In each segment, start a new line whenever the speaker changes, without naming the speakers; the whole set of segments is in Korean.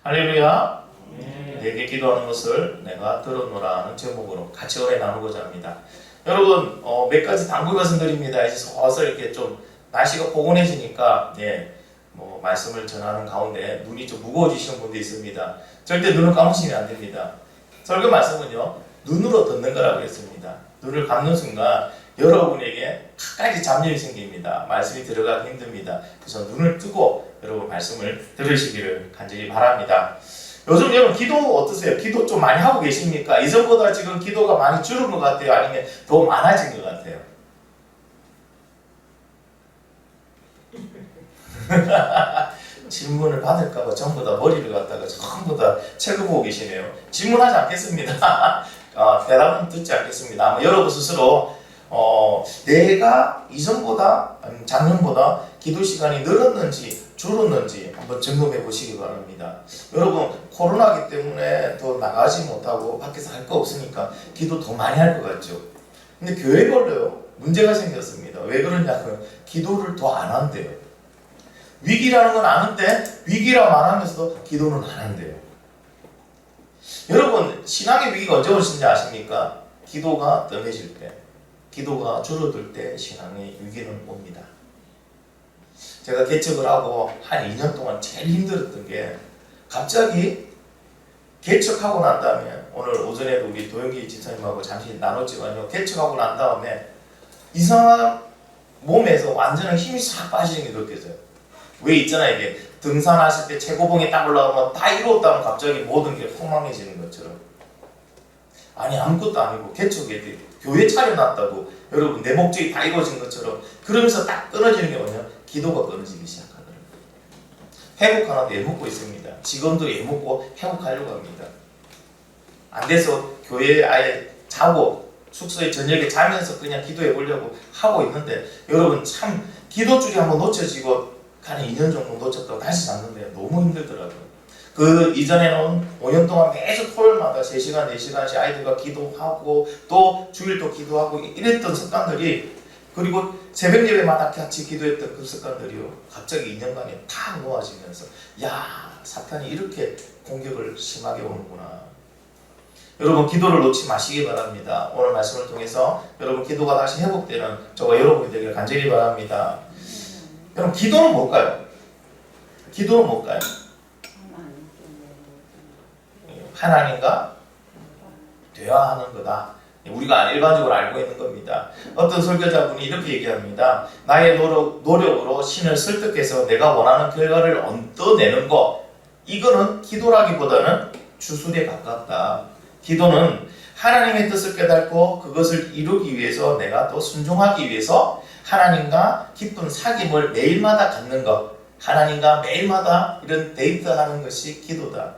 할렐루야. 내게 기도하는 것을 내가 들었노라 하는 제목으로 같이 은혜 나누고자 합니다. 여러분 몇 가지 당부 말씀드립니다. 이제 서서 이렇게 좀 날씨가 포근해지니까 말씀을 전하는 가운데 눈이 좀 무거워지시는 분도 있습니다. 절대 눈을 감으시면 안 됩니다. 설교 말씀은요 눈으로 듣는 거라고 했습니다. 눈을 감는 순간 여러분에게 갖가지 잡념이 생깁니다. 말씀이 들어가기 힘듭니다. 그래서 눈을 뜨고 여러분 말씀을 들으시기를 간절히 바랍니다. 요즘 여러분 기도 어떠세요? 기도 좀 많이 하고 계십니까? 이전보다 지금 기도가 많이 줄은 것 같아요? 아니면 더 많아진 것 같아요? 질문을 받을까봐 전부 다 머리를 갖다가 전부 다 책을 보고 계시네요. 질문하지 않겠습니다. 대답은 듣지 않겠습니다. 아마 여러분 스스로 내가 이전보다 작년보다 기도 시간이 늘었는지 줄었는지 한번 점검해 보시기 바랍니다. 여러분 코로나기 때문에 더 나가지 못하고 밖에서 할 거 없으니까 기도 더 많이 할 것 같죠. 근데 교회별로요 문제가 생겼습니다. 왜 그러냐면 기도를 더 안 한대요. 위기라는 건 아는데 위기라 말하면서도 기도는 안 한대요. 여러분 신앙의 위기가 언제 오시는지 아십니까? 기도가 뜸해질 때, 기도가 줄어들 때 신앙의 위기는 옵니다. 제가 개척을 하고 한 2년 동안 제일 힘들었던 게 갑자기 개척하고 난 다음에 오늘 오전에도 우리 도영기 집사님하고 잠시 나눴지만요. 개척하고 난 다음에 이상한 몸에서 완전한 힘이 싹 빠지는 게 느껴져요. 왜 있잖아요. 이게 등산하실 때 최고봉에 딱 올라가면 다 이루었다면 갑자기 모든 게 폭망해지는 것처럼. 아니 아무것도 아니고 개척에 교회 차려놨다고 여러분 내 목적이 다 이루어진 것처럼 그러면서 딱 끊어지는 게 뭐냐? 기도가 끊어지기 시작하더라고요. 회복하는데 애먹고 있습니다. 지금도 애먹고 회복하려고 합니다. 안 돼서 교회에 아예 자고 숙소에 저녁에 자면서 그냥 기도해 보려고 하고 있는데 여러분 참 기도줄이 한번 놓쳐지고 한 2년 정도 놓쳤다고 다시 잡는데 너무 힘들더라고요. 그 이전에는 5년 동안 매주 토요일마다 3시간, 4시간씩 아이들과 기도하고 또 주일도 기도하고 이랬던 습관들이 그리고 새벽 예배마다 같이 기도했던 그 습관들이요. 갑자기 2년간에 탁 놓아지면서 야 사탄이 이렇게 공격을 심하게 오는구나. 여러분 기도를 놓지 마시기 바랍니다. 오늘 말씀을 통해서 여러분 기도가 다시 회복되는 저와 여러분이 되길 간절히 바랍니다. 여러분 기도는 뭘까요? 기도는 뭘까요? 하나님과 대화하는 거다. 우리가 일반적으로 알고 있는 겁니다. 어떤 설교자분이 이렇게 얘기합니다. 나의 노력으로 신을 설득해서 내가 원하는 결과를 얻어내는 것, 이거는 기도라기보다는 주술에 가깝다. 기도는 하나님의 뜻을 깨닫고 그것을 이루기 위해서 내가 또 순종하기 위해서 하나님과 깊은 사귐을 매일마다 갖는 것, 하나님과 매일마다 이런 데이트하는 것이 기도다.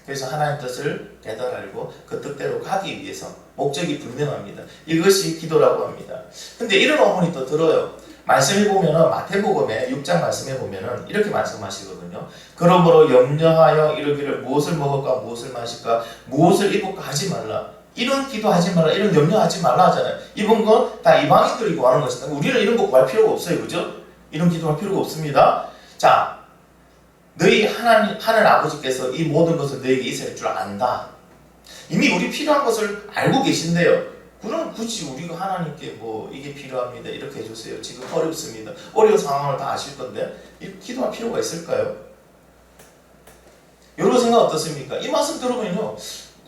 그래서 하나님 뜻을 깨달고 그 뜻대로 가기 위해서 목적이 분명합니다. 이것이 기도라고 합니다. 근데 이런 어머니 또 들어요. 말씀해 보면은 마태복음에 6장 말씀해 보면은 이렇게 말씀하시거든요. 그러므로 염려하여 이르기를 무엇을 먹을까 무엇을 마실까 무엇을 입을까 하지 말라. 이런 기도하지 말라, 이런 염려하지 말라 하잖아요. 이런 건 다 이방인들이 구하는 것이다. 우리는 이런 거 구할 필요가 없어요. 그죠? 이런 기도할 필요가 없습니다. 자, 너희 하늘 아버지께서 이 모든 것을 너에게 있을 줄 안다. 이미 우리 필요한 것을 알고 계신데요. 그럼 굳이 우리가 하나님께 이게 필요합니다. 이렇게 해주세요. 지금 어렵습니다. 어려운 상황을 다 아실 건데 이렇게 기도할 필요가 있을까요? 여러분 생각 어떻습니까? 이 말씀 들어보면요.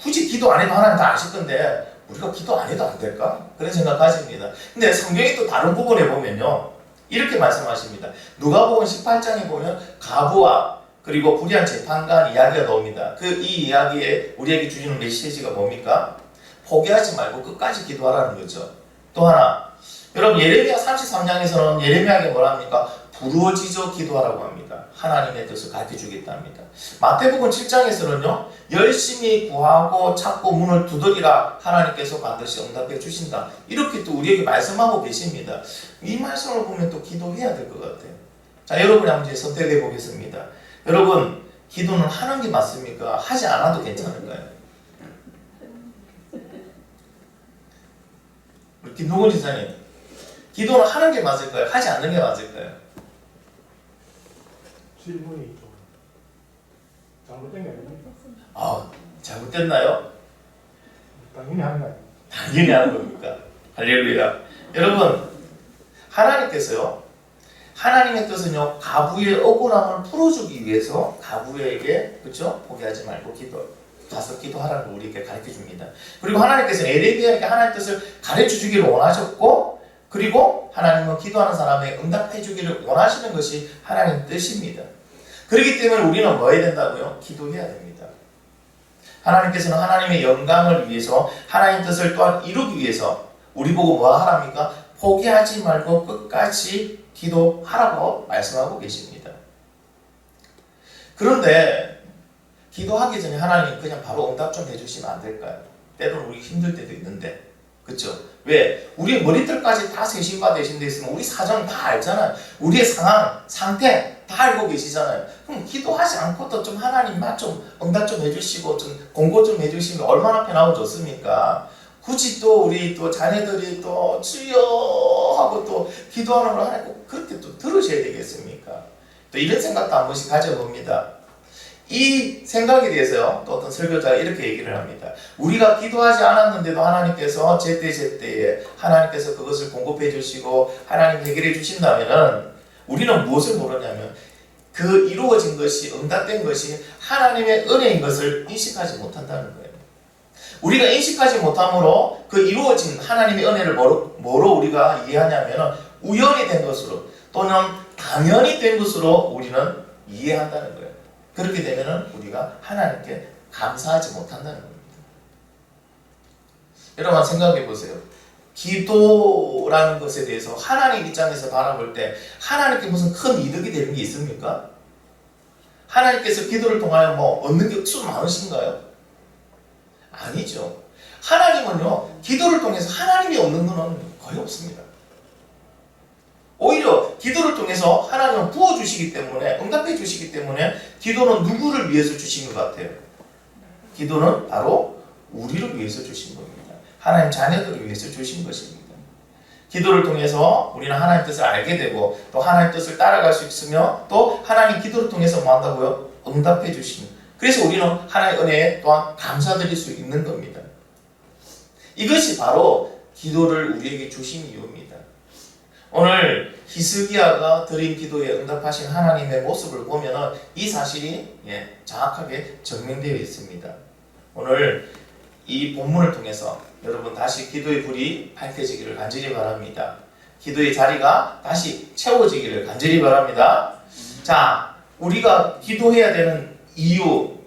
굳이 기도 안 해도 하나님 다 아실 건데 우리가 기도 안 해도 안 될까? 그런 생각 가집니다. 근데 성경이 또 다른 부분에 보면요. 이렇게 말씀하십니다. 누가복음 18장에 보면 가부와 그리고 불의한 재판관 이야기가 나옵니다. 이 이야기에 우리에게 주시는 메시지가 뭡니까? 포기하지 말고 끝까지 기도하라는 거죠. 또 하나, 여러분 예레미야 33장에서는 예레미야에게 뭐라 합니까? 부르짖어 기도하라고 합니다. 하나님의 뜻을 가르쳐주겠다 합니다. 마태복음 7장에서는요. 열심히 구하고 찾고 문을 두드리라 하나님께서 반드시 응답해 주신다. 이렇게 또 우리에게 말씀하고 계십니다. 이 말씀을 보면 또 기도해야 될 것 같아요. 자, 여러분이 한번 이제 선택해 보겠습니다. 여러분 기도는 하는 게 맞습니까? 하지 않아도 괜찮을까요? 우리 김동훈 지사님, 기도는 하는 게 맞을까요? 하지 않는 게 맞을까요?
질문이 좀 잘못된 게 아닙니까?
잘못됐나요?
당연히 하는 거 아닙니까?
당연히 하는 겁니까? 할렐루야. 여러분, 하나님께서요, 하나님의 뜻은요, 가부의 억울함을 풀어주기 위해서 가부에게, 그렇죠? 포기하지 말고 가서 기도하라는 걸 우리에게 가르쳐 줍니다. 그리고 하나님께서 에레미야에게 하나님의 뜻을 가르쳐 주기를 원하셨고, 그리고 하나님은 기도하는 사람에게 응답해 주기를 원하시는 것이 하나님의 뜻입니다. 그렇기 때문에 우리는 뭐 해야 된다고요? 기도해야 됩니다. 하나님께서는 하나님의 영광을 위해서, 하나님의 뜻을 또한 이루기 위해서 우리 보고 뭐 하랍니까? 포기하지 말고 끝까지 기도하라고 말씀하고 계십니다. 그런데 기도하기 전에 하나님 그냥 바로 응답 좀 해주시면 안 될까요? 때로는 우리 힘들 때도 있는데, 그렇죠? 왜? 우리 머리털까지 다 세심과 되신 데 있으면 우리 사정 다 알잖아요. 우리의 상황, 상태 다 알고 계시잖아요. 그럼 기도하지 않고도 좀 하나님 좀 응답 좀 해주시고 좀 공고 좀 해주시면 얼마나 편하고 좋습니까? 굳이 또 우리 또 자녀들이 또 주여 하고 또 기도하는 걸 하나님 꼭 그렇게 또 들으셔야 되겠습니까? 또 이런 생각도 한 번씩 가져봅니다. 이 생각에 대해서요, 또 어떤 설교자가 이렇게 얘기를 합니다. 우리가 기도하지 않았는데도 하나님께서 제때제때에 하나님께서 그것을 공급해 주시고 하나님 해결해 주신다면은 우리는 무엇을 모르냐면 그 이루어진 것이, 응답된 것이 하나님의 은혜인 것을 인식하지 못한다는 거예요. 우리가 인식하지 못함으로 그 이루어진 하나님의 은혜를 뭐로 우리가 이해하냐면 우연이 된 것으로 또는 당연히 된 것으로 우리는 이해한다는 거예요. 그렇게 되면 우리가 하나님께 감사하지 못한다는 겁니다. 여러분 생각해 보세요. 기도라는 것에 대해서 하나님 입장에서 바라볼 때 하나님께 무슨 큰 이득이 되는 게 있습니까? 하나님께서 기도를 통하여 뭐 얻는 게 수 많으신가요? 아니죠. 하나님은요, 기도를 통해서 하나님이 얻는 건 거의 없습니다. 오히려 기도를 통해서 하나님은 부어주시기 때문에, 응답해 주시기 때문에 기도는 누구를 위해서 주신 것 같아요? 기도는 바로 우리를 위해서 주신 겁니다. 하나님 자녀들을 위해서 주신 것입니다. 기도를 통해서 우리는 하나님 뜻을 알게 되고 또 하나님 뜻을 따라갈 수 있으며 또 하나님 기도를 통해서 뭐 한다고요? 응답해 주시는. 그래서 우리는 하나님의 은혜에 또한 감사드릴 수 있는 겁니다. 이것이 바로 기도를 우리에게 주신 이유입니다. 오늘 히스기야가 드린 기도에 응답하신 하나님의 모습을 보면 이 사실이 정확하게 증명되어 있습니다. 오늘 이 본문을 통해서 여러분 다시 기도의 불이 밝혀지기를 간절히 바랍니다. 기도의 자리가 다시 채워지기를 간절히 바랍니다. 자, 우리가 기도해야 되는 이유,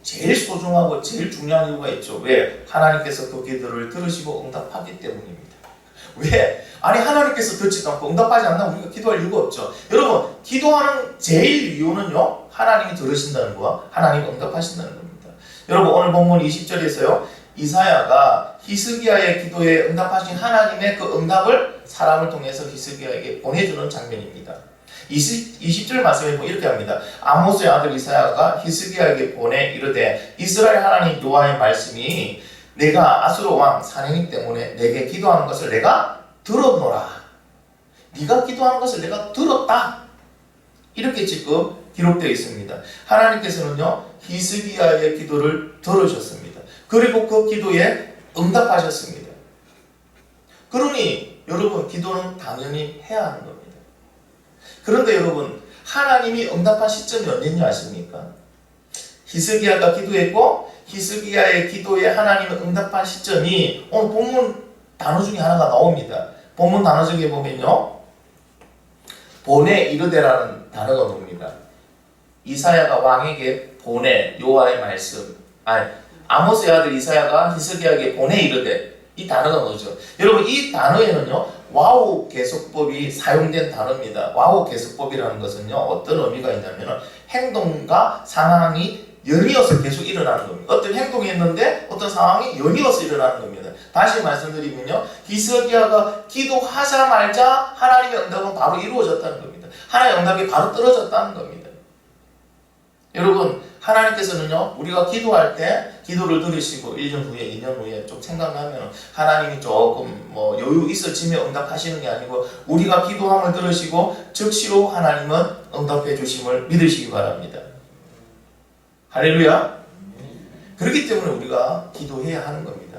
제일 소중하고 제일 중요한 이유가 있죠. 왜? 하나님께서 그 기도를 들으시고 응답하기 때문입니다. 왜? 아니 하나님께서 듣지도 않고 응답하지 않나 우리가 기도할 이유가 없죠. 여러분 기도하는 제일 이유는요, 하나님이 들으신다는 거와 하나님이 응답하신다는 겁니다. 여러분 오늘 본문 20절에서요, 이사야가 히스기야의 기도에 응답하신 하나님의 그 응답을 사람을 통해서 히스기야에게 보내주는 장면입니다. 20절 말씀에 보면 이렇게 합니다. 아모스의 아들 이사야가 히스기야에게 보내 이르되 이스라엘 하나님 여호와의 말씀이 내가 아수르 왕 사내립 때문에 내게 기도하는 것을 내가 들었노라. 네가 기도하는 것을 내가 들었다. 이렇게 지금 기록되어 있습니다. 하나님께서는요, 히스기야의 기도를 들으셨습니다. 그리고 그 기도에 응답하셨습니다. 그러니 여러분 기도는 당연히 해야 하는 겁니다. 그런데 여러분 하나님이 응답한 시점이 언제인지 아십니까? 히스기야가 기도했고 히스기야의 기도에 하나님은 응답한 시점이 오늘 본문 단어 중에 하나가 나옵니다. 본문 단어 중에 보면요, 보내 이르되라는 단어가 나옵니다. 이사야가 왕에게 보내, 여호와의 말씀, 아모스의 아들 이사야가 히스기야에게 보내 이르되, 이 단어가 나오죠. 여러분 이 단어에는요 와우 계속법이 사용된 단어입니다. 와우 계속법이라는 것은요 어떤 의미가 있냐면 행동과 상황이 연이어서 계속 일어나는 겁니다. 어떤 행동이 있는데 어떤 상황이 연이어서 일어나는 겁니다. 다시 말씀드리면요, 히스기야가 기도하자마자 하나님의 응답은 바로 이루어졌다는 겁니다. 하나님의 응답이 바로 떨어졌다는 겁니다. 여러분 하나님께서는요, 우리가 기도할 때 기도를 들으시고 1년 후에 2년 후에 좀 생각나면 하나님이 조금 뭐 여유 있어지며 응답하시는 게 아니고 우리가 기도함을 들으시고 즉시로 하나님은 응답해 주심을 믿으시기 바랍니다. 할렐루야. 그렇기 때문에 우리가 기도해야 하는 겁니다.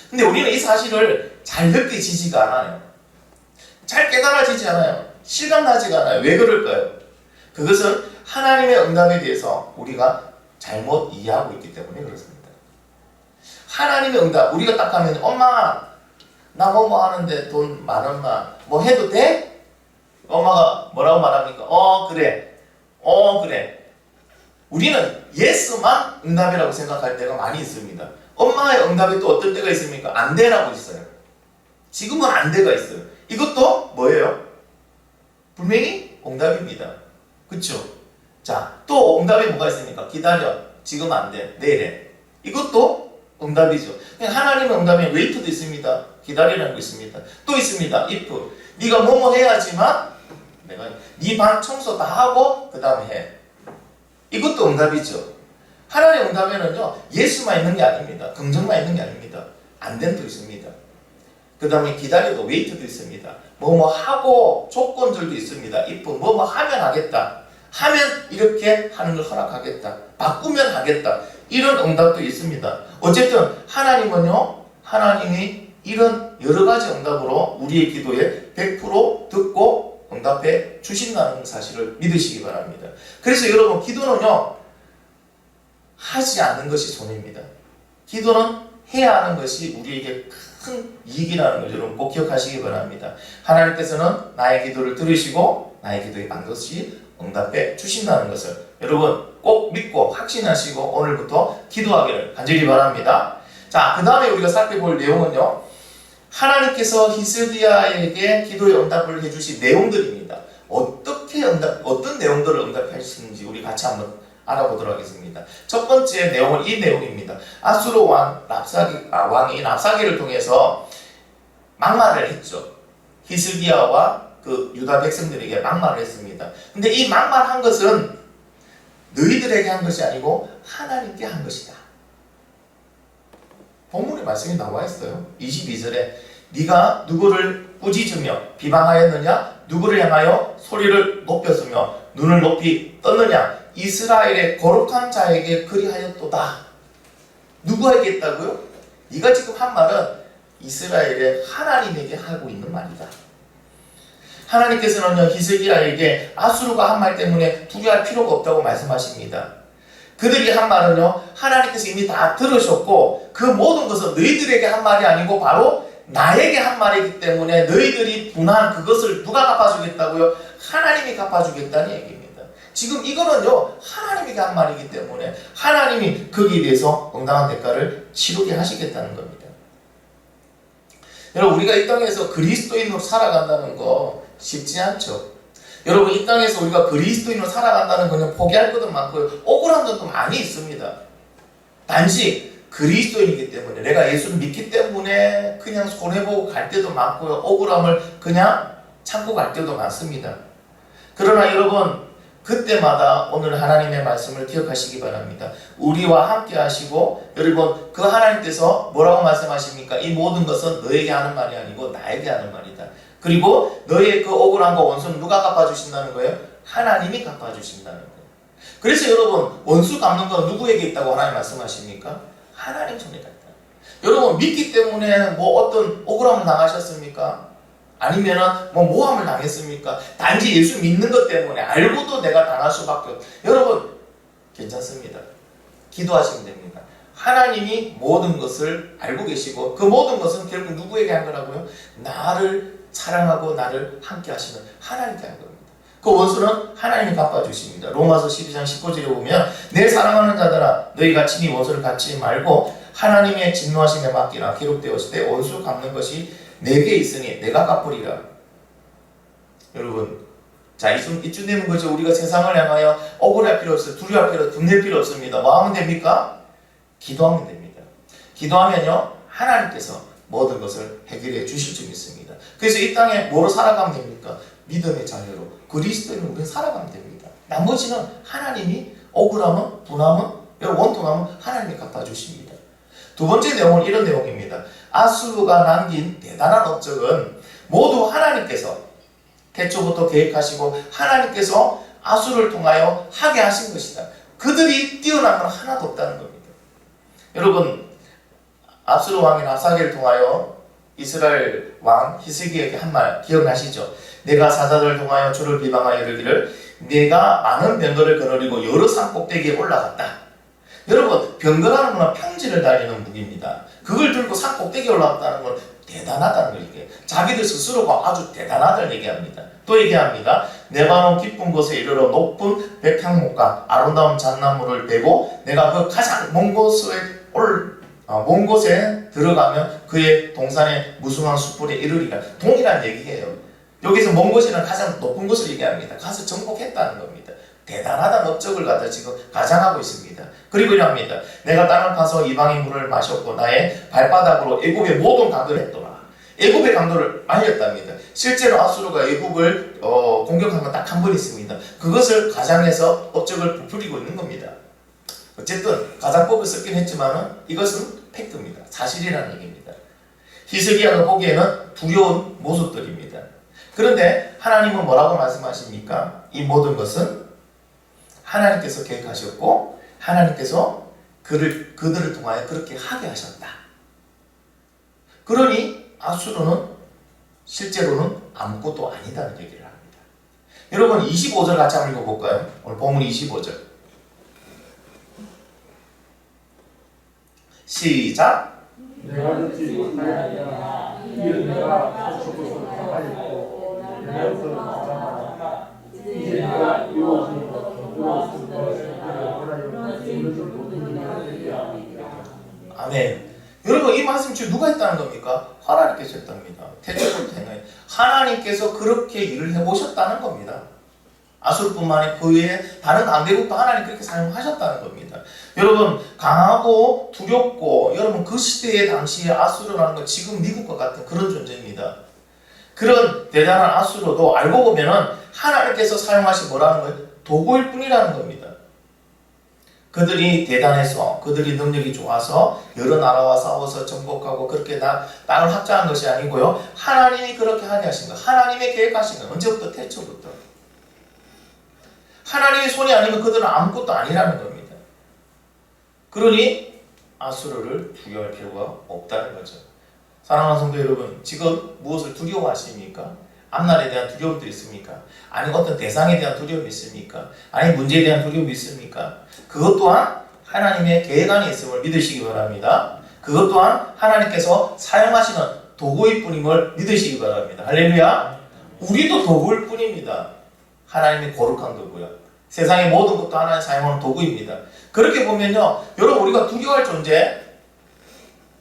근데 우리는 이 사실을 잘 느껴지지가 않아요. 잘 깨달아지지 않아요. 실감나지가 않아요. 왜 그럴까요? 그것은 하나님의 응답에 대해서 우리가 잘못 이해하고 있기 때문에 그렇습니다. 하나님의 응답, 우리가 딱 하면 엄마 나 뭐 하는데 돈 10,000원만 뭐 해도 돼? 엄마가 뭐라고 말합니까? 그래. 그래. 우리는 예스만 응답이라고 생각할 때가 많이 있습니다. 엄마의 응답이 또 어떤 때가 있습니까? 안 돼라고 있어요. 지금은 안 돼가 있어요. 이것도 뭐예요? 분명히 응답입니다. 그쵸? 자, 또 응답이 뭐가 있습니까? 기다려. 지금 안 돼. 내일에. 이것도 응답이죠. 하나님의 응답에 웨이트도 있습니다. 기다리라는 거 있습니다. 또 있습니다. if. 네가 뭐뭐 해야지만 내가 네 방 청소 다 하고 그 다음에 해. 이것도 응답이죠. 하나님의 응답에는요, 예수만 있는 게 아닙니다. 긍정만 있는 게 아닙니다. 안 된도 있습니다. 그 다음에 기다려도 웨이트도 있습니다. 뭐뭐 하고 조건들도 있습니다. if 뭐뭐 하면 하겠다. 하면 이렇게 하는 걸 허락하겠다. 바꾸면 하겠다. 이런 응답도 있습니다. 어쨌든 하나님은요, 하나님이 이런 여러 가지 응답으로 우리의 기도에 100% 듣고 응답해 주신다는 사실을 믿으시기 바랍니다. 그래서 여러분, 기도는요, 하지 않는 것이 손해입니다. 기도는 해야 하는 것이 우리에게 큰 이익이라는 걸 여러분 꼭 기억하시기 바랍니다. 하나님께서는 나의 기도를 들으시고 나의 기도에 반드시 응답해 주신다는 것을 여러분 꼭 믿고 확신하시고 오늘부터 기도하기를 간절히 바랍니다. 자, 그 다음에 우리가 살펴볼 내용은요, 하나님께서 히스기야에게 기도의 응답을 해주신 내용들입니다. 어떤 내용들을 응답하시는지 우리 같이 한번 알아보도록 하겠습니다. 첫 번째 내용은 이 내용입니다. 아수르 왕이 랍사게를 통해서 막말을 했죠. 히스기야와 그 유다 백성들에게 막말을 했습니다. 근데 이 막말한 것은 너희들에게 한 것이 아니고 하나님께 한 것이다. 본문에 말씀이 나와 있어요. 22절에 네가 누구를 꾸짖으며 비방하였느냐? 누구를 향하여 소리를 높였으며 눈을 높이 떴느냐? 이스라엘의 거룩한 자에게 그리하였도다. 누구에게 했다고요? 네가 지금 한 말은 이스라엘의 하나님에게 하고 있는 말이다. 하나님께서는요, 히스기야에게 아수르가 한 말 때문에 두려워할 필요가 없다고 말씀하십니다. 그들이 한 말은요, 하나님께서 이미 다 들으셨고 그 모든 것은 너희들에게 한 말이 아니고 바로 나에게 한 말이기 때문에 너희들이 분한 그것을 누가 갚아주겠다고요? 하나님이 갚아주겠다는 얘기입니다. 지금 이거는요, 하나님에게 한 말이기 때문에 하나님이 거기에 대해서 응당한 대가를 치르게 하시겠다는 겁니다. 여러분, 우리가 이 땅에서 그리스도인으로 살아간다는 거 쉽지 않죠. 여러분, 이 땅에서 우리가 그리스도인으로 살아간다는 것은 포기할 것도 많고요, 억울한 것도 많이 있습니다. 단지 그리스도인이기 때문에, 내가 예수를 믿기 때문에 그냥 손해보고 갈 때도 많고요, 억울함을 그냥 참고 갈 때도 많습니다. 그러나 여러분, 그때마다 오늘 하나님의 말씀을 기억하시기 바랍니다. 우리와 함께 하시고, 여러분, 그 하나님께서 뭐라고 말씀하십니까? 이 모든 것은 너에게 하는 말이 아니고 나에게 하는 말이다. 그리고 너의 그 억울함과 원수는 누가 갚아주신다는 거예요? 하나님이 갚아주신다는 거예요. 그래서 여러분, 원수 갚는 건 누구에게 있다고 하나님 말씀하십니까? 하나님 손에 있다. 여러분, 믿기 때문에 뭐 어떤 억울함을 당하셨습니까? 아니면은 뭐 모함을 당했습니까? 단지 예수 믿는 것 때문에 알고도 내가 당할 수밖에 없어요. 여러분, 괜찮습니다. 기도하시면 됩니다. 하나님이 모든 것을 알고 계시고 그 모든 것은 결국 누구에게 한 거라고요? 나를 사랑하고 나를 함께 하시는 하나님께 한 겁니다. 그 원수는 하나님이 갚아주십니다. 로마서 12장 19절에 보면 내 사랑하는 자들아 너희가 친히 원수를 갚지 말고 하나님의 진노하심에 맡기라. 기록되었을 때 원수 갚는 것이 내게 있으니 내가 갚으리라. 여러분, 자, 이쯤 되면 그죠? 우리가 세상을 향하여 억울할 필요 없어요. 두려워할 필요, 분낼 필요 없습니다. 뭐 하면 됩니까? 기도하면 됩니다. 기도하면요, 하나님께서 모든 것을 해결해 주실 줄 믿습니다. 그래서 이 땅에 뭐로 살아가면 됩니까? 믿음의 자녀로 그리스도인으로 우리는 살아가면 됩니다. 나머지는 하나님이 억울함은, 분함은, 원통함은 하나님이 갚아주십니다. 두 번째 내용은 이런 내용입니다. 아수르가 남긴 대단한 업적은 모두 하나님께서 태초부터 계획하시고 하나님께서 아수르를 통하여 하게 하신 것이다. 그들이 뛰어난 건 하나도 없다는 겁니다. 여러분, 압수르 왕인 아사겔을 통하여 이스라엘 왕 히스기야에게 한 말 기억나시죠? 내가 사자들을 통하여 주를 비방하여 이르기를 내가 많은 병거를 거느리고 여러 산 꼭대기에 올라갔다. 여러분, 병거라는 건 평지를 달리는 무기입니다. 그걸 들고 산 꼭대기에 올라갔다는 건 대단하다는 걸 얘기해요. 자기들 스스로가 아주 대단하다는 얘기합니다. 또 얘기합니다. 레바논 깊은 곳에 이르러 높은 백향목과 아름다운 잣나무를 베고 내가 그 가장 먼 곳에 들어가면 그의 동산에 무성한 숯불에 이르리라. 동일한 얘기예요. 여기서 먼 곳이란 가장 높은 곳을 얘기합니다. 가서 정복했다는 겁니다. 대단하다는 업적을 갖다 지금 가장하고 있습니다. 그리고 이랍니다. 내가 땅을 파서 이방의 물을 마셨고 나의 발바닥으로 애굽의 모든 강도를 했더라. 애굽의 강도를 알렸답니다. 실제로 아수르가 애굽을 공격한 건 딱 한 번 있습니다. 그것을 가장해서 업적을 부풀리고 있는 겁니다. 어쨌든 가장법을 썼긴 했지만은 이것은 팩트입니다. 사실이라는 얘기입니다. 히스기야가 보기에는 두려운 모습들입니다. 그런데 하나님은 뭐라고 말씀하십니까? 이 모든 것은 하나님께서 계획하셨고 하나님께서 그들을 통하여 그렇게 하게 하셨다. 그러니 아수르는 실제로는 아무것도 아니다는 얘기를 합니다. 여러분 25절 같이 한번 읽어볼까요? 오늘 본문 25절 시작.
내가 듣지 못하였다. 이는 내가 저쪽에서 가하였고 내가서 가하였다. 이제 내가 이루어진 것 경고로서 것을 원하여 오늘도 높은 일을
아멘. 여러분 이 말씀 지금 누가 했다는 겁니까? 하나님께서 했답니다. 태초부터 행하여 하나님께서 그렇게 일을 해보셨다는 겁니다. 아수르뿐만 아니라 그 외에 다른 강대국도 하나님 그렇게 사용하셨다는 겁니다. 여러분 강하고 두렵고 여러분 그 시대의 당시에 아수르라는 건 지금 미국과 같은 그런 존재입니다. 그런 대단한 아수르도 알고 보면은 하나님께서 사용하신 뭐라는 거예요? 도구일 뿐이라는 겁니다. 그들이 대단해서 그들이 능력이 좋아서 여러 나라와 싸워서 정복하고 그렇게 땅을 확장한 것이 아니고요. 하나님이 그렇게 하게 하신 거. 하나님의 계획하신 거. 언제부터? 태초부터. 하나님의 손이 아니면 그들은 아무것도 아니라는 겁니다. 그러니 아수르를 두려워할 필요가 없다는 거죠. 사랑하는 성도 여러분, 지금 무엇을 두려워하십니까? 앞날에 대한 두려움도 있습니까? 아니 어떤 대상에 대한 두려움이 있습니까? 아니 문제에 대한 두려움이 있습니까? 그것 또한 하나님의 계획 안에 있음을 믿으시기 바랍니다. 그것 또한 하나님께서 사용하시는 도구일 뿐임을 믿으시기 바랍니다. 할렐루야. 우리도 도구일 뿐입니다. 하나님의 거룩한 도구요. 세상의 모든 것도 하나님 사용하는 도구입니다. 그렇게 보면요, 여러분 우리가 두려워할 존재,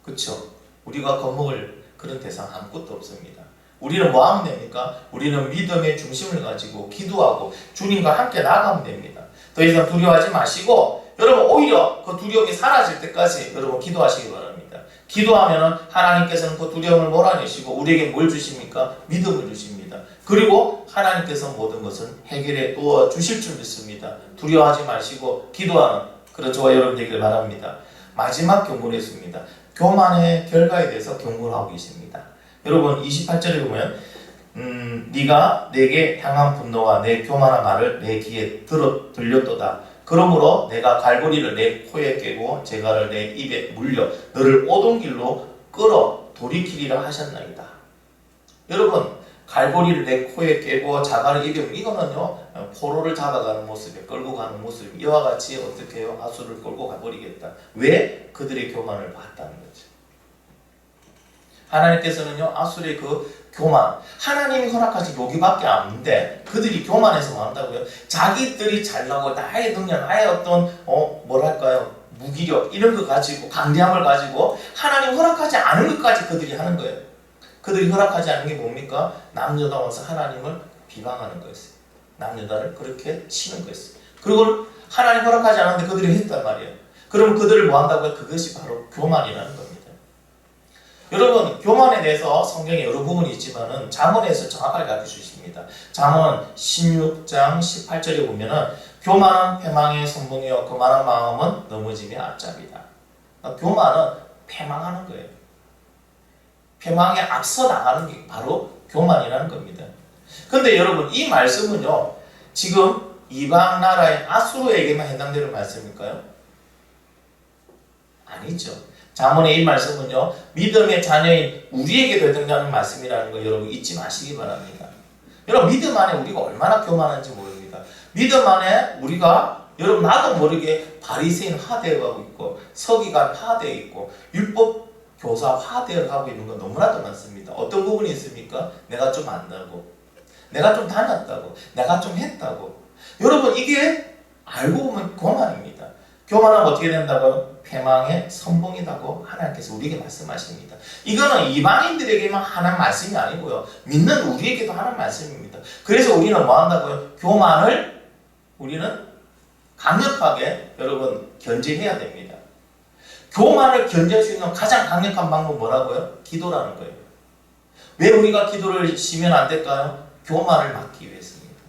그렇죠? 우리가 겁먹을 그런 대상 아무것도 없습니다. 우리는 뭐 하면 됩니까? 우리는 믿음의 중심을 가지고 기도하고 주님과 함께 나아가면 됩니다. 더 이상 두려워하지 마시고 여러분 오히려 그 두려움이 사라질 때까지 여러분 기도하시기 바랍니다. 기도하면은 하나님께서는 그 두려움을 몰아내시고 우리에게 뭘 주십니까? 믿음을 주십니다. 그리고 하나님께서 모든 것은 해결해 도와 주실 줄 믿습니다. 두려워하지 마시고 기도하는 그런 저와 여러분 되기를 바랍니다. 마지막 경고를 했습니다. 교만의 결과에 대해서 경고를 하고 계십니다. 여러분 28절에 보면 네가 내게 향한 분노와 내 교만한 말을 내 귀에 들렸도다. 그러므로 내가 갈고리를 내 코에 깨고 재갈을 내 입에 물려 너를 오던 길로 끌어 돌이키리라 하셨나이다. 여러분 갈고리를 내 코에 깨고 자갈을 입에 물려 이거는요 포로를 잡아가는 모습에 끌고 가는 모습 이와 같이 어떻게 해요? 아수르를 끌고 가버리겠다. 왜? 그들의 교만을 봤다는 거죠. 하나님께서는요 아수르의 그 교만, 하나님이 허락하신 여기밖에 없는데 그들이 교만해서 뭐 한다고요? 자기들이 잘나고 나의 능력, 나의 어떤 뭐랄까요? 무기력 이런 거 가지고 강대함을 가지고 하나님 허락하지 않은 것까지 그들이 하는 거예요. 그들이 허락하지 않은 게 뭡니까? 남녀다 와서 하나님을 비방하는 거였어요. 남녀다를 그렇게 치는 거였어요. 그리고 하나님 허락하지 않았는데 그들이 했단 말이에요. 그럼 그들을 뭐 한다고요? 그것이 바로 교만이라는 겁니다. 여러분 교만에 대해서 성경에 여러 부분이 있지만은 잠언에서 정확하게 가르쳐 주십니다. 잠언 16장 18절에 보면은 교만은 패망의 선봉이요 거만한 마음은 넘어짐의 앞잡이다. 교만은 패망하는 거예요. 패망에 앞서 나가는 게 바로 교만이라는 겁니다. 근데 여러분 이 말씀은요 지금 이방 나라의 아수르에게만 해당되는 말씀일까요? 아니죠. 잠언의 이 말씀은요, 믿음의 자녀인 우리에게도 해당되는 말씀이라는 거 여러분 잊지 마시기 바랍니다. 여러분, 믿음 안에 우리가 얼마나 교만한지 모릅니다. 믿음 안에 우리가, 여러분, 나도 모르게 바리새인 화되어가고 있고, 서기관 화되어 있고, 율법 교사 화되어 가고 있는 건 너무나도 많습니다. 어떤 부분이 있습니까? 내가 좀 안다고, 내가 좀 다녔다고, 내가 좀 했다고. 여러분, 이게 알고 보면 교만입니다. 교만하면 어떻게 된다고요? 패망의 선봉이라고 하나님께서 우리에게 말씀하십니다. 이거는 이방인들에게만 하는 말씀이 아니고요, 믿는 우리에게도 하는 말씀입니다. 그래서 우리는 뭐 한다고요? 교만을 우리는 강력하게 여러분 견제해야 됩니다. 교만을 견제할 수 있는 가장 강력한 방법은 뭐라고요? 기도라는 거예요. 왜 우리가 기도를 쉬면 안 될까요? 교만을 막기 위해서입니다.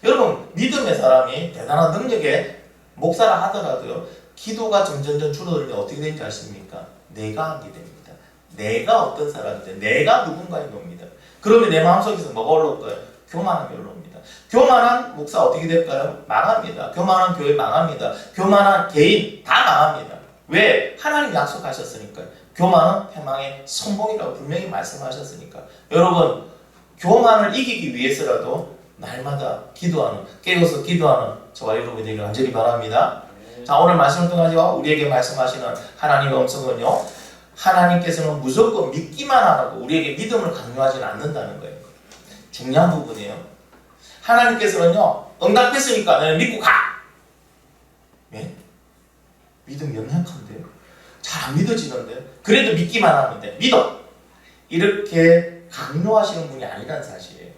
여러분, 믿음의 사람이 대단한 능력의 목사라 하더라도요, 기도가 점점 줄어들면 어떻게 되는지 아십니까? 내가 하게 됩니다. 내가 어떤 사람인데, 내가 누군가인 겁니다. 그러면 내 마음속에서 뭐가 올라올까요? 교만함이 올라옵니다. 교만한 목사 어떻게 될까요? 망합니다. 교만한 교회 망합니다. 교만한 개인 다 망합니다. 왜? 하나님 약속하셨으니까요. 교만은 패망의 선봉이라고 분명히 말씀하셨으니까. 여러분, 교만을 이기기 위해서라도 날마다 기도하는, 깨어서 기도하는 저와 여러분이 되기를 간절히 바랍니다. 자, 오늘 말씀을 통해서 우리에게 말씀하시는 하나님의 음성은요, 하나님께서는 무조건 믿기만 하라고 우리에게 믿음을 강요하지는 않는다는 거예요. 중요한 부분이에요. 하나님께서는요, 응답했으니까 너는 믿고 가! 왜? 믿음 연약한데요? 잘 안 믿어지는데? 그래도 믿기만 하는데 믿어! 이렇게 강요하시는 분이 아니라는 사실이에요.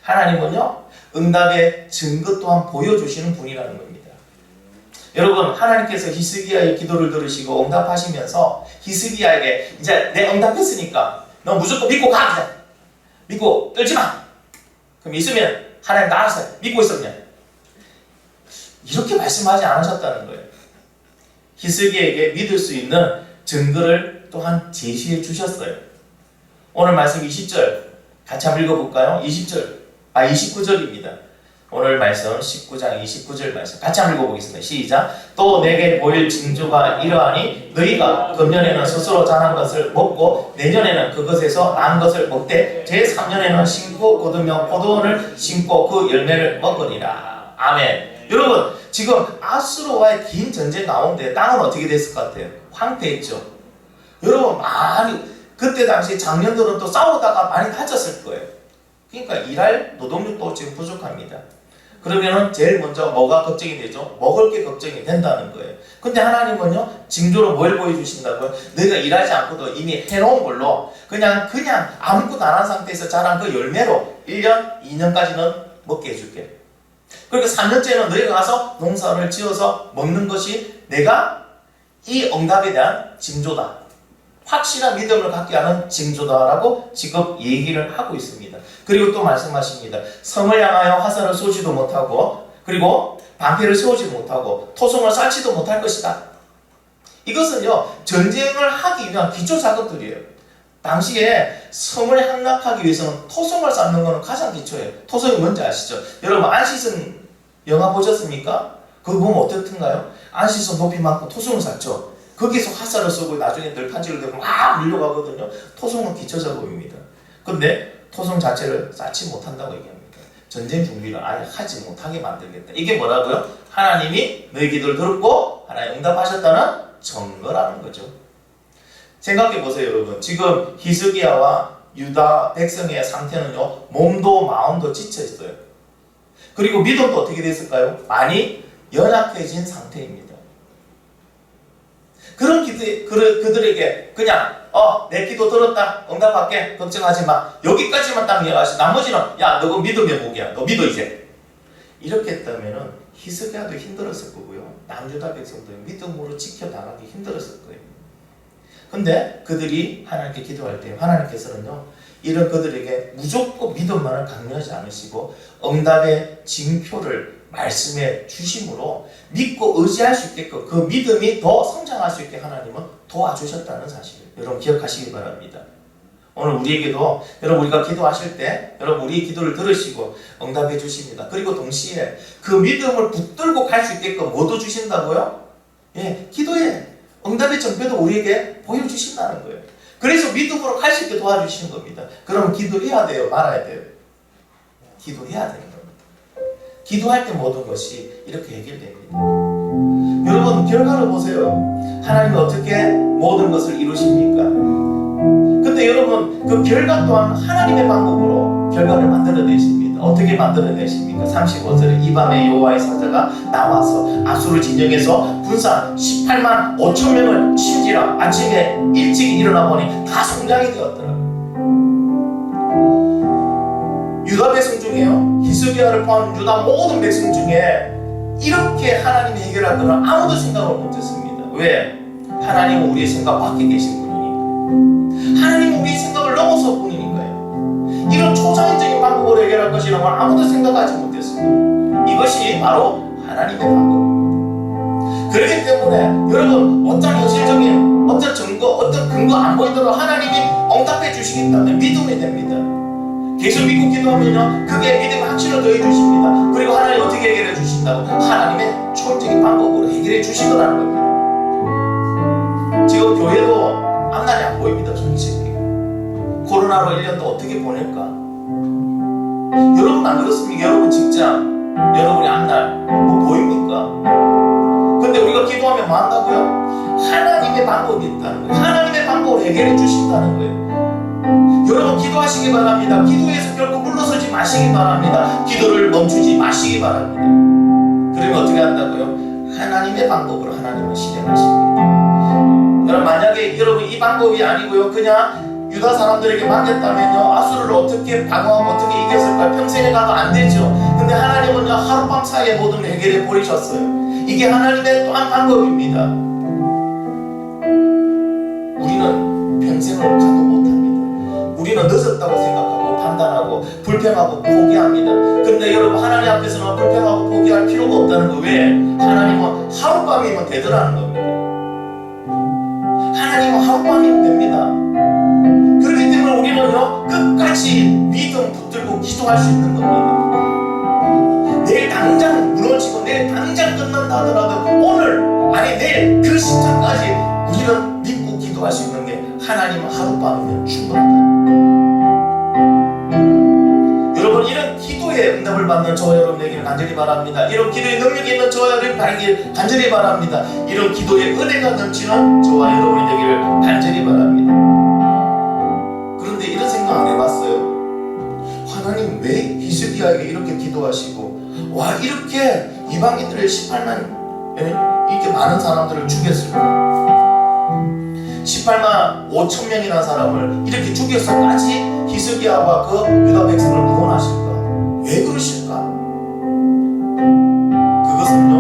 하나님은요, 응답의 증거 또한 보여주시는 분이라는 겁니다. 여러분, 하나님께서 히스기야의 기도를 들으시고 응답하시면서 히스기야에게 이제 내 응답했으니까 너 무조건 믿고 가! 그냥. 믿고 떨지 마! 그럼 있으면 하나님 나 알아서 믿고 있었냐? 이렇게 말씀하지 않으셨다는 거예요. 히스기야에게 믿을 수 있는 증거를 또한 제시해 주셨어요. 오늘 말씀 20절 같이 한번 읽어볼까요? 29절입니다. 오늘 말씀 19장 29절 말씀 같이 한번 읽어보겠습니다. 시작. 또 내게 보일 징조가 이러하니 너희가 금년에는 스스로 자란 것을 먹고 내년에는 그것에서 난 것을 먹되 제3년에는 심고 거두며 포도원을 심고 그 열매를 먹으리라. 아멘. 여러분, 지금 아수르와의 긴 전쟁 가운데 땅은 어떻게 됐을 것 같아요? 황폐했죠. 여러분, 많이 그때 당시 장년들은 또 싸우다가 많이 다쳤을 거예요. 그러니까 일할 노동력도 지금 부족합니다. 그러면은 제일 먼저 뭐가 걱정이 되죠? 먹을 게 걱정이 된다는 거예요. 근데 하나님은요, 징조로 뭘 보여주신다고요? 너희가 일하지 않고도 이미 해놓은 걸로 그냥 아무것도 안 한 상태에서 자란 그 열매로 1년, 2년까지는 먹게 해줄게. 그러니까 3년째는 너희가 가서 농사를 지어서 먹는 것이 내가 이 응답에 대한 징조다. 확실한 믿음을 갖게 하는 징조다라고 지금 얘기를 하고 있습니다. 그리고 또 말씀하십니다. 성을 향하여 화살을 쏘지도 못하고 그리고 방패를 세우지 못하고 토성을 쌓지도 못할 것이다. 이것은요, 전쟁을 하기 위한 기초 작업들이에요. 당시에 성을 함락하기 위해서는 토성을 쌓는 것은 가장 기초예요. 토성이 뭔지 아시죠? 여러분, 안시성 영화 보셨습니까? 그거 보면 어떻던가요? 안시성 높이 많고 토성을 쌓죠. 거기서 화살을 쏘고 나중에 널판지를 들고 막 밀려가거든요. 토성은 기초 작업입니다. 근데 토성 자체를 쌓지 못한다고 얘기합니다. 전쟁 준비를 아예 하지 못하게 만들겠다. 이게 뭐라고요? 하나님이 너희 기도를 들었고 하나님 응답하셨다는 증거라는 거죠. 생각해 보세요, 여러분. 지금 히스기야와 유다 백성의 상태는요, 몸도 마음도 지쳐 있어요. 그리고 믿음도 어떻게 됐을까요? 많이 연약해진 상태입니다. 그런 그들에게 그냥 내 기도 들었다, 응답할게, 걱정하지 마, 여기까지만 딱 이해하시, 나머지는 야 너가 믿음의 목이야, 너 믿어 이제, 이렇게 했다면은 히스기야도 힘들었을 거고요, 남유다 백성도 믿음으로 지켜나가기 힘들었을 거예요. 근데 그들이 하나님께 기도할 때 하나님께서는요, 이런 그들에게 무조건 믿음만을 강요하지 않으시고 응답의 징표를 말씀해 주심으로 믿고 의지할 수 있게끔 그 믿음이 더 성장할 수 있게 하나님은 도와주셨다는 사실을 여러분 기억하시기 바랍니다. 오늘 우리에게도 여러분 우리가 기도하실 때 여러분 우리의 기도를 들으시고 응답해 주십니다. 그리고 동시에 그 믿음을 붙들고 갈 수 있게끔 뭐도 주신다고요? 예, 기도에 응답의 정표도 우리에게 보여주신다는 거예요. 그래서 믿음으로 갈 수 있게 도와주시는 겁니다. 그러면 기도해야 돼요? 말아야 돼요? 기도해야 되는 겁니다. 기도할 때 모든 것이 이렇게 해결됩니다. 여러분 결과를 보세요. 하나님이 어떻게 모든 것을 이루십니까? 근데 여러분 그 결과 또한 하나님의 방법으로 결과를 만들어내십니다. 어떻게 만들어내십니까? 35절에 이 밤에 여호와의 사자가 나와서 아수르 진영에서 군사 18만 5천 명을 친지라 아침에 일찍 일어나 보니 다 성장이 되었더라. 유다 백성 중에요, 히스기야를 포함한 유다 모든 백성 중에 이렇게 하나님이 해결할 거는 아무도 생각을 못했습니다. 왜? 하나님은 우리의 생각 밖에 계신 분이니까. 하나님은 우리의 생각을 넘어서 분이니까요. 이런 초자연적인 방법으로 해결할 것이라고 아무도 생각하지 못했습니다. 이것이 바로 하나님의 방법입니다. 그렇기 때문에 여러분 어떤 현실적인 어떤 증거, 어떤 근거 안 보이더라도 하나님이 응답해 주시겠다면 믿음이 됩니다. 계속 믿고 기도하면요, 그게 믿음의 확신을 더해 주십니다. 그리고 하나님 어떻게 해결해 주신다고? 하나님의 초월적인 방법으로 해결해 주시더라는 겁니다. 지금 교회도 앞날이 안 보입니다. 솔직히 코로나로 1년도 어떻게 보낼까? 여러분 안 그렇습니까? 여러분 직장, 여러분의 앞날 뭐 보입니까? 근데 우리가 기도하면 뭐 한다고요? 하나님의 방법이 있다는 거예요. 하나님의 방법으로 해결해 주신다는 거예요. 여러분 기도하시기 바랍니다. 기도에서 결코 물러서지 마시기 바랍니다. 기도를 멈추지 마시기 바랍니다. 그러면 어떻게 한다고요? 하나님의 방법으로 하나님은 실행하십니다. 여러분 만약에 여러분 이 방법이 아니고요, 그냥 유다 사람들에게 맡겼다면요, 아수르를 어떻게 방어하고 어떻게 이겼을까요? 평생에 가도 안 되죠. 근데 하나님은요 하룻밤 사이에 모든 해결해 버리셨어요. 이게 하나님의 또 한 방법입니다. 우리는 평생을 가도 못합니다. 우리는 늦었다고 생각하고 판단하고 불평하고 포기합니다. 근데 여러분 하나님 앞에서는 불평하고 포기할 필요가 없다는 거. 왜? 하나님은 하룻밤이면 되더라는 겁니다. 하나님은 하룻밤이면 됩니다. 그렇기 때문에 우리는요 끝까지 믿음 붙들고 기도할 수 있는 겁니다. 내일 당장 무너지고 내일 당장 끝난다 하더라도 오늘 아니 내일 그 시점까지 우리는 믿고 기도할 수 있는 게 하나님은 하룻밤이면 충분하다. 여러분 이런 기도의 응답을 받는 저와 여러분 되기를 간절히 바랍니다. 이런 기도의 능력이 있는 저와 여러분 되기를 간절히 바랍니다. 이런 기도의 은혜가 넘치는 저와 여러분이 되기를 간절히 바랍니다. 그런데 이런 생각 안 해봤어요? 하나님 왜 히스기야에게 이렇게 기도하시고 와 이렇게 이방인들을 18만 이렇게 많은 사람들을 죽였을까? 18만 5천 명이나 사람을 이렇게 죽여서까지 히스기야와 그 유다 백성을 구원하실까? 왜 그러실까? 그것은요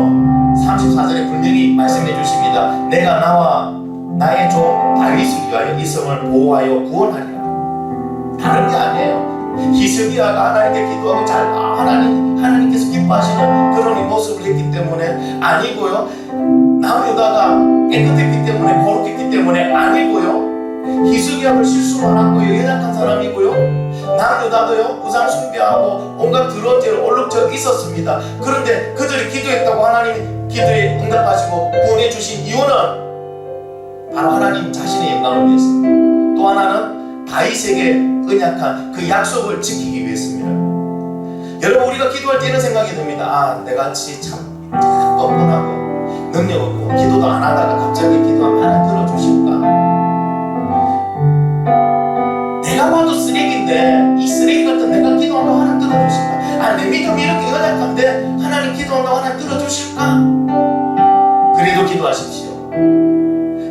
34절에 분명히 말씀해 주십니다. 내가 나와 나의 종 다윗을 위하여 이 성을 보호하여 구원하리라. 다른 게 아니에요. 히스기야가 하나님께 기도하고 잘 하나님께서 기뻐하시는 그런 모습을 했기 때문에 아니고요, 남유다가 깨끗했기 때문에 거룩했기 때문에 아니고요, 히스기야를 실수 많았고요, 연약한 사람이고요, 남유다도요 우상 숭배하고 온갖 더러운 죄로 얼룩져 있었습니다. 그런데 그들이 기도했다고 하나님이 기도에 응답하시고 구원해 주신 이유는 바로 하나님 자신의 영광을 위해서입니다. 또 하나는 다윗에게 언약한 그 약속을 지키기 위해서입니다. 여러분 우리가 기도할 때 이런 생각이 듭니다. 아 내같이 참 뻔뻔하고 능력 없고 기도도 안 하다가 갑자기 기도하면 하나님 들어주실까? 내가 봐도 쓰레기인데 이 쓰레기 같은 내가 기도하면 하나님 들어주실까? 아 내 믿음이 이렇게 연약한데 하나님 기도하면 하나님 들어주실까? 그래도 기도하십시오.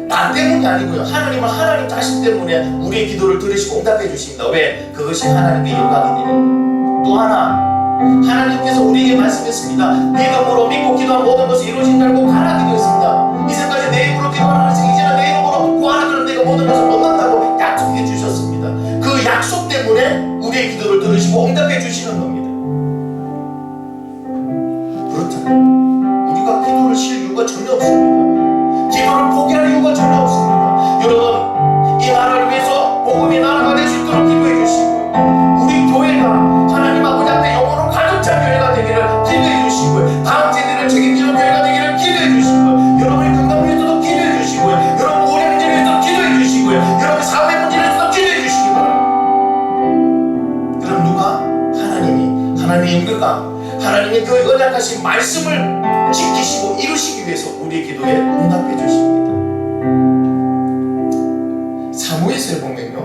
나 때문이 아니고요, 하나님은 하나님 자신 때문에 우리의 기도를 들으시고 응답해 주십니다. 왜? 그것이 하나님께 영광이 되니까. 또 하나 하나님께서 우리에게 말씀했습니다. 믿음으로 믿고 기도한 모든 것이 이루어진 줄 알고 가라 기도했습니다. 이제까지 내 입으로 기도하는 것이 이제는 내 이름으로 구하라 그러면 내가 모든 것을 얻는다고 약속해 주셨습니다. 그 약속 때문에 우리의 기도를 들으시고 응답해 주시는 겁니다. 그렇잖아요. 우리가 기도를 쉴 이유가 전혀 없습니다. 기도를 포기할 이유가 전혀 없습니다. 여러분 이 나라를 위해서 복음이 나라가 될 수 있도록 하나님이 그 언약하신 말씀을 지키시고 이루시기 위해서 우리의 기도에 응답해 주십니다. 사무엘서에 보면요,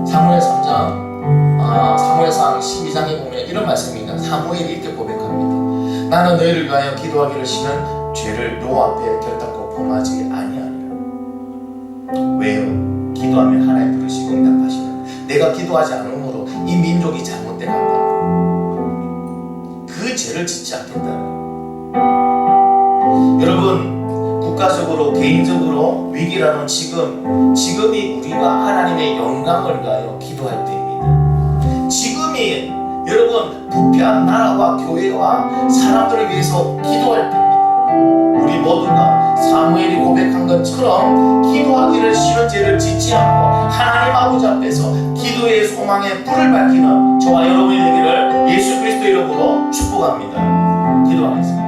사무엘 3장 사무엘상 12장에 보면 이런 말씀입니다. 사무엘이 이렇게 고백합니다. 나는 너희를 위하여 기도하기를 싫은 죄를 여호와 앞에 결단코 범하지 아니하리라. 왜요? 기도하면 하나님 들으시고 응답하시는, 내가 기도하지 않으므로 이 민족이 잘못돼 간다, 그 죄를 짓지 않겠다. 여러분, 국가적으로 개인적으로 위기라는 지금이 우리가 하나님의 영광을 위하여 기도할 때입니다. 지금이 여러분 부패한 나라와 교회와 사람들을 위해서 기도할 때입니다. 우리 모두가 사무엘이 고백한 것처럼 기도하기를 싫은 죄를 짓지 않고 하나님 아버지 앞에서 기도의 소망의 불을 밝히는 저와 여러분이 되기를 예수 그리스도 이름으로 축복합니다. 기도하겠습니다.